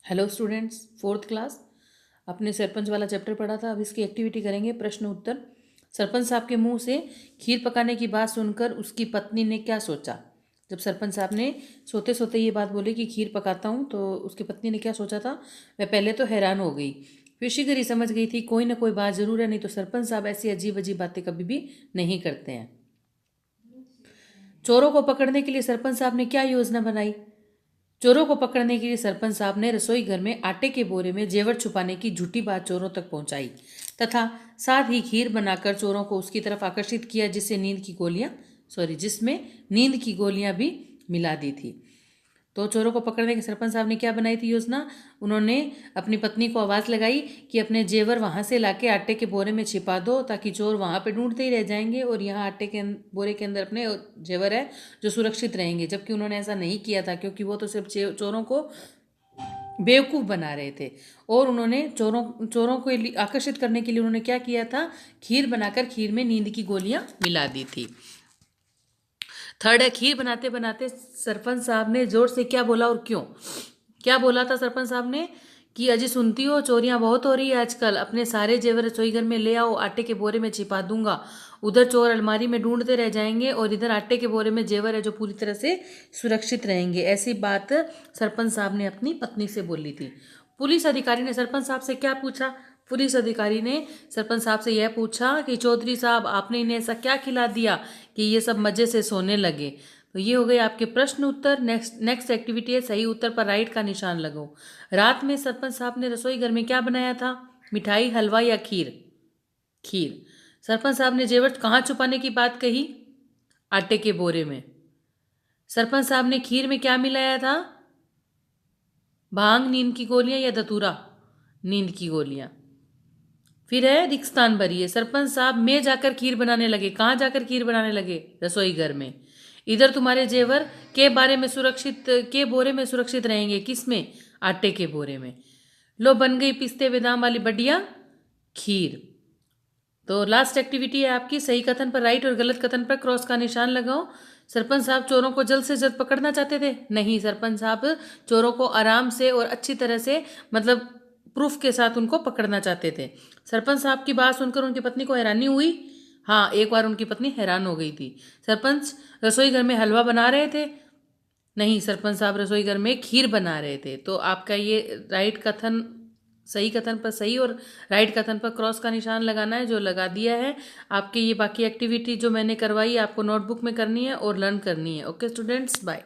Hello students, fourth class. अपने सरपंच वाला chapter पढ़ा था। अब इसकी एक्टिविटी करेंगे, प्रश्न उत्तर। सरपंच साहब के मुंह से खीर पकाने की बात सुनकर उसकी पत्नी ने क्या सोचा। जब सरपंच साहब ने सोते सोते ये बात बोली कि खीर पकाता हूँ, तो उसकी पत्नी ने क्या सोचा था। वह पहले तो हैरान हो गई, फिर शीघ्र ही समझ गई थी कोई ना कोई बात जरूर है, नहीं तो सरपंच साहब ऐसी अजीब अजीब बातें कभी भी नहीं करते हैं। चोरों को पकड़ने के लिए सरपंच साहब ने क्या योजना बनाई। चोरों को पकड़ने के लिए सरपंच साहब ने रसोई घर में आटे के बोरे में जेवर छुपाने की झूठी बात चोरों तक पहुंचाई तथा साथ ही खीर बनाकर चोरों को उसकी तरफ आकर्षित किया जिसमें नींद की गोलियां भी मिला दी थी। तो चोरों को पकड़ने के सरपंच साहब ने क्या बनाई थी योजना। उन्होंने अपनी पत्नी को आवाज़ लगाई कि अपने जेवर वहां से लाके आटे के बोरे में छिपा दो, ताकि चोर वहां पे ढूंढते ही रह जाएंगे और यहाँ आटे के बोरे के अंदर अपने जेवर है जो सुरक्षित रहेंगे। जबकि उन्होंने ऐसा नहीं किया था, क्योंकि वो तो सिर्फ चोरों को बेवकूफ़ बना रहे थे। और उन्होंने चोरों को आकर्षित करने के लिए उन्होंने क्या किया था, खीर बनाकर खीर में नींद की गोलियां मिला दी थी। थर्ड है, खीर बनाते बनाते सरपंच साहब ने जोर से क्या बोला और क्यों। क्या बोला था सरपंच साहब ने कि अजी सुनती हो, चोरियां बहुत हो रही है आजकल, अपने सारे जेवर रसोई घर में ले आओ, आटे के बोरे में छिपा दूंगा। उधर चोर अलमारी में ढूंढते रह जाएंगे और इधर आटे के बोरे में जेवर है जो पूरी तरह से सुरक्षित रहेंगे। ऐसी बात सरपंच साहब ने अपनी पत्नी से बोली थी। पुलिस अधिकारी ने सरपंच साहब से क्या पूछा। पुलिस अधिकारी ने सरपंच साहब से यह पूछा कि चौधरी साहब, आपने इन्हें ऐसा क्या खिला दिया कि ये सब मजे से सोने लगे। तो ये हो गए आपके प्रश्न उत्तर। नेक्स्ट एक्टिविटी है, सही उत्तर पर राइट का निशान लगाओ। रात में सरपंच साहब ने रसोई घर में क्या बनाया था, मिठाई, हलवा या खीर। खीर। सरपंच साहब ने जेवर कहाँ छुपाने की बात कही, आटे के बोरे में। सरपंच साहब ने खीर में क्या मिलाया था, भांग, नींद की गोलियां या धतूरा, नींद की गोलियां। फिर है रिक्स्थान भरिए। सरपंच साहब में जाकर खीर बनाने लगे। कहाँ जाकर खीर बनाने लगे, रसोई घर में। इधर तुम्हारे जेवर के बोरे में सुरक्षित रहेंगे, किसमें, आटे के बोरे में। लो बन गई पिस्ते बादाम वाली बढ़िया खीर। तो लास्ट एक्टिविटी है आपकी, सही कथन पर राइट और गलत कथन पर क्रॉस का निशान लगाओ। सरपंच साहब चोरों को जल्द से जल्द पकड़ना चाहते थे। नहीं, सरपंच साहब चोरों को आराम से और अच्छी तरह से, मतलब प्रूफ के साथ उनको पकड़ना चाहते थे। सरपंच साहब की बात सुनकर उनकी पत्नी को हैरानी हुई। हाँ, एक बार उनकी पत्नी हैरान हो गई थी। सरपंच रसोई घर में हलवा बना रहे थे। नहीं, सरपंच साहब रसोई घर में खीर बना रहे थे। तो आपका ये राइट कथन, सही कथन पर सही और राइट कथन पर क्रॉस का निशान लगाना है, जो लगा दिया है। आपकी ये बाकी एक्टिविटी जो मैंने करवाई आपको नोटबुक में करनी है और लर्न करनी है। Okay students, bye.